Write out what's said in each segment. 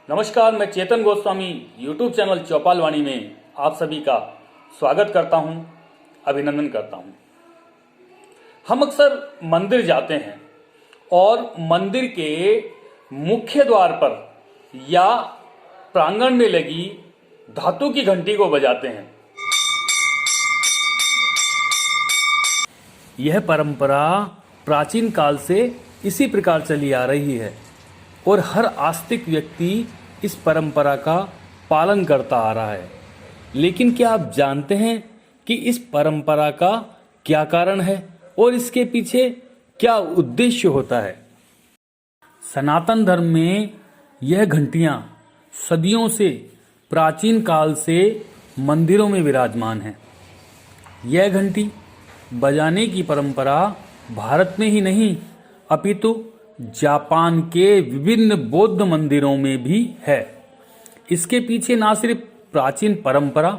नमस्कार, मैं चेतन Goswami YouTube channel चौपाल वाणी में आप सभी का स्वागत करता हूं, अभिनंदन करता हूं। हम अक्सर मंदिर जाते हैं और मंदिर के मुख्य द्वार पर या प्रांगण में लगी धातु की घंटी को बजाते हैं। यह परंपरा प्राचीन काल से इसी प्रकार चली आ रही है और हर आस्तिक व्यक्ति इस परंपरा का पालन करता आ रहा है। लेकिन क्या आप जानते हैं कि इस परंपरा का क्या कारण है और इसके पीछे क्या उद्देश्य होता है? सनातन धर्म में यह घंटियां सदियों से प्राचीन काल से मंदिरों में विराजमान है। यह घंटी बजाने की परंपरा भारत में ही नहीं अपितु जापान के विभिन्न बौद्ध मंदिरों में भी है। इसके पीछे ना सिर्फ प्राचीन परंपरा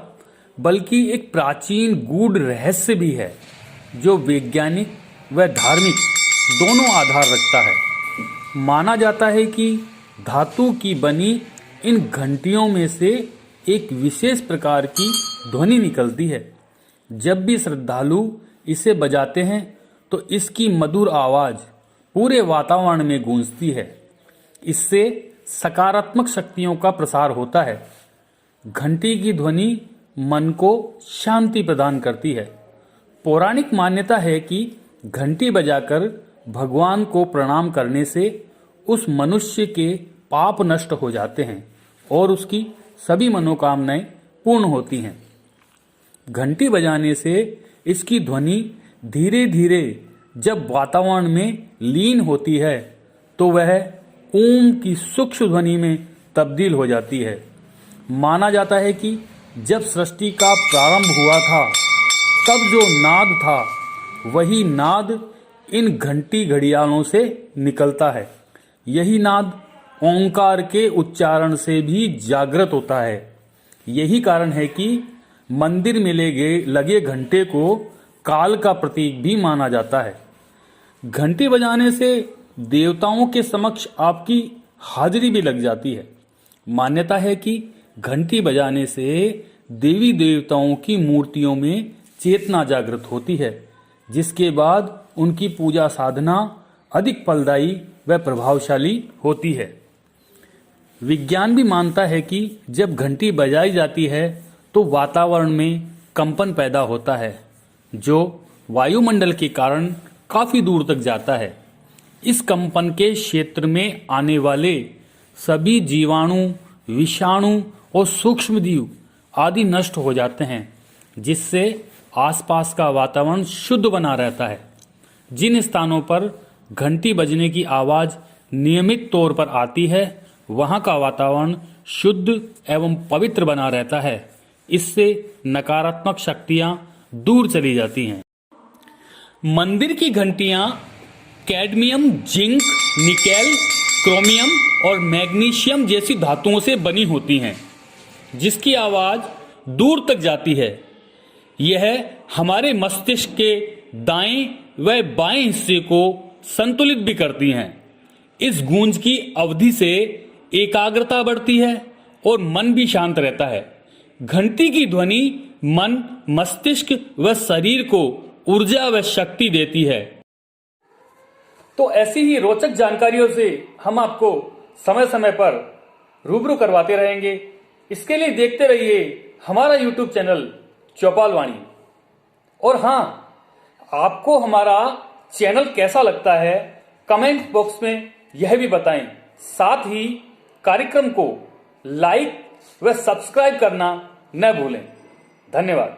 बल्कि एक प्राचीन गूढ़ रहस्य भी है जो वैज्ञानिक व धार्मिक दोनों आधार रखता है। माना जाता है कि धातु की बनी इन घंटियों में से एक विशेष प्रकार की ध्वनि निकलती है। जब भी श्रद्धालु इसे बजाते हैं तो इसकी मधुर आवाज पूरे वातावरण में गूंजती है। इससे सकारात्मक शक्तियों का प्रसार होता है। घंटी की ध्वनि मन को शांति प्रदान करती है। पौराणिक मान्यता है कि घंटी बजाकर भगवान को प्रणाम करने से उस मनुष्य के पाप नष्ट हो जाते हैं और उसकी सभी मनोकामनाएं पूर्ण होती हैं। घंटी बजाने से इसकी ध्वनि धीरे धीरे जब वातावरण में लीन होती है तो वह ओम की सूक्ष्म ध्वनि में तब्दील हो जाती है। माना जाता है कि जब सृष्टि का प्रारंभ हुआ था तब जो नाद था वही नाद इन घंटी घड़ियालों से निकलता है। यही नाद ओंकार के उच्चारण से भी जागृत होता है। यही कारण है कि मंदिर में लगे घंटे को काल का प्रतीक भी माना जाता है। घंटी बजाने से देवताओं के समक्ष आपकी हाजिरी भी लग जाती है। मान्यता है कि घंटी बजाने से देवी देवताओं की मूर्तियों में चेतना जागृत होती है, जिसके बाद उनकी पूजा साधना अधिक फलदायी व प्रभावशाली होती है। विज्ञान भी मानता है कि जब घंटी बजाई जाती है तो वातावरण में कंपन पैदा होता है जो वायुमंडल के कारण काफी दूर तक जाता है। इस कंपन के क्षेत्र में आने वाले सभी जीवाणु, विषाणु और सूक्ष्मजीव आदि नष्ट हो जाते हैं, जिससे आसपास का वातावरण शुद्ध बना रहता है। जिन स्थानों पर घंटी बजने की आवाज नियमित तौर पर आती है वहां का वातावरण शुद्ध एवं पवित्र बना रहता है। इससे नकारात्मक शक्तियां दूर चली जाती हैं। मंदिर की घंटियां कैडमियम, जिंक, निकेल, क्रोमियम और मैग्नीशियम जैसी धातुओं से बनी होती हैं, जिसकी आवाज दूर तक जाती है। यह हमारे मस्तिष्क के दाएं व बाएं हिस्से को संतुलित भी करती हैं। इस गूंज की अवधि से एकाग्रता बढ़ती है और मन भी शांत रहता है। घंटी की ध्वनि मन, मस्तिष्क व शरीर को ऊर्जा व शक्ति देती है। तो ऐसी ही रोचक जानकारियों से हम आपको समय समय पर रूबरू करवाते रहेंगे। इसके लिए देखते रहिए हमारा YouTube चैनल चौपाल वाणी। और हाँ, आपको हमारा चैनल कैसा लगता है कमेंट बॉक्स में यह भी बताएं। साथ ही कार्यक्रम को लाइक व सब्सक्राइब करना न भूलें। धन्यवाद।